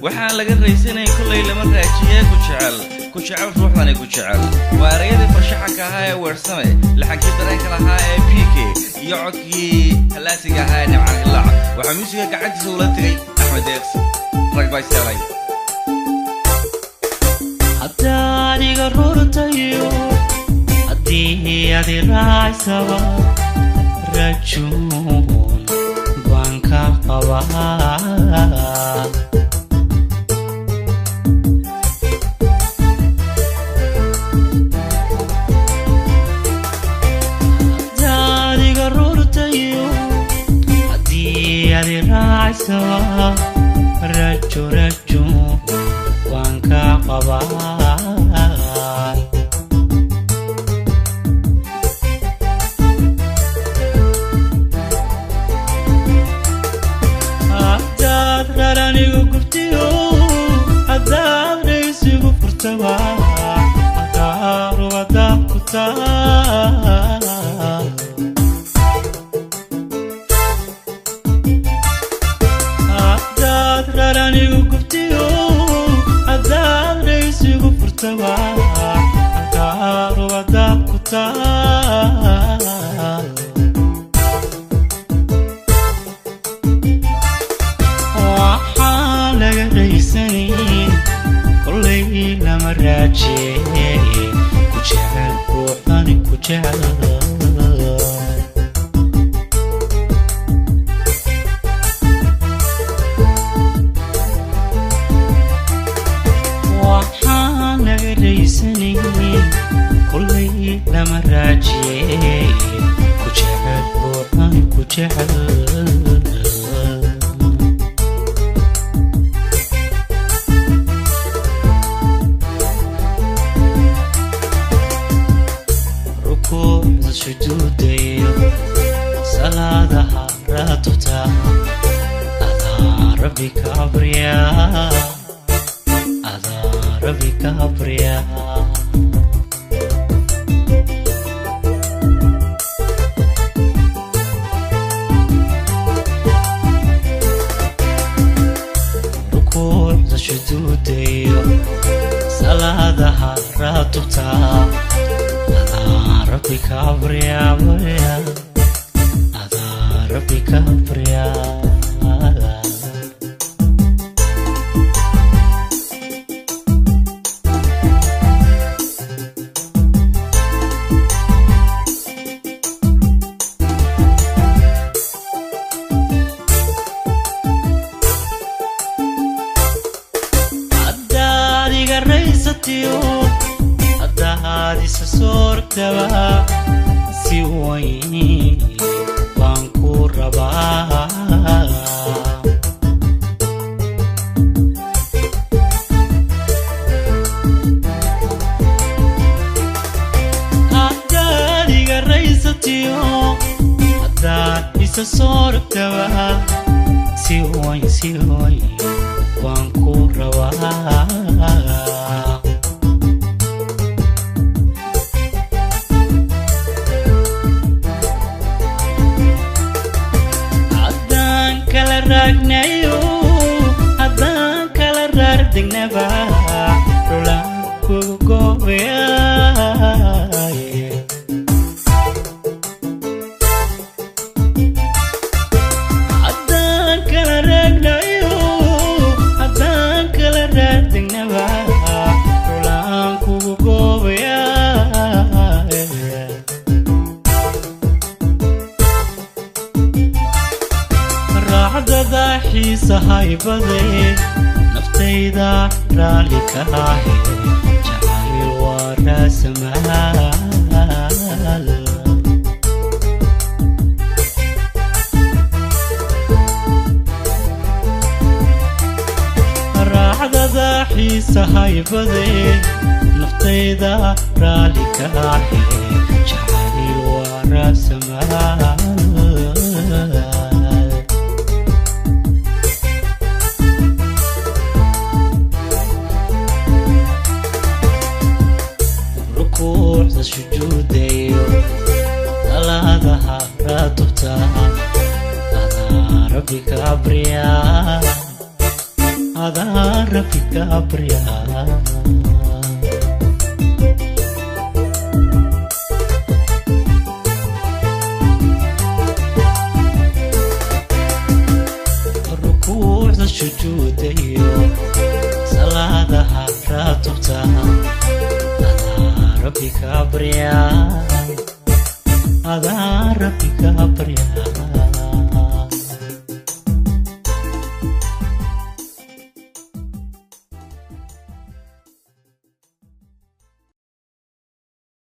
waxaan laga raysanay kullay lama raajiye ku jecel ruuxdani ku jecel waarayada farshaxanka ahaa ee weersame laxankii dareenka lahaa ee PK iyo codkii halaasiga ahaa ee nimcan ilaac waxaa muusiga gacantiisa ula tagay Axmed Deeqs rag bay saarayaan haddaniga rurtayo haddii adi raacsaba rajuun baan ka qabaa haddaniga rurtayo haddii adi raacsaba rajuun baan ka qabaa raranigu gubtiyo haddaad dhaysigu furtaba haqaarubada ku taal haddaad raranigu gubtiyo haddaad dhaysigu furtaba haqaarubada ku taal كلي لما راجي كجعل روحاني كجعل وحان ليسني كلي لما راجي كجعل روحاني كجعل شدودي صلاتها راتتا أذا ربي كابريا أذا ربي كابريا ركوع شدودي صلاتها راتتا ربي كابريا بريا هذا ربي كابريا أداري قريستيو هذه سسور دوا سويني بانكو ربا هذه الرئيستيو هذه سسور دوا سويني بانكو ربا ragnayo haddaan kala raardegnaba dhulaan kugu goobayaye haddaan kala ragnayo haddaan kala raardegnaba dhulaan kugu goobayaye raacdada xiisahay baday naftayda raalli ka ahe jacayl waa raasamaal raacdada xiisahay baday naftayda raalli ka ahe jacayl waa raasamaal سجودي ثلاثة راتبتا أنا ربي كابريا adaa rabbi ka baryaa rukuucda sujuuda iyo salaadaha raatubta adaa rabbi ka baryaa adaa rabbi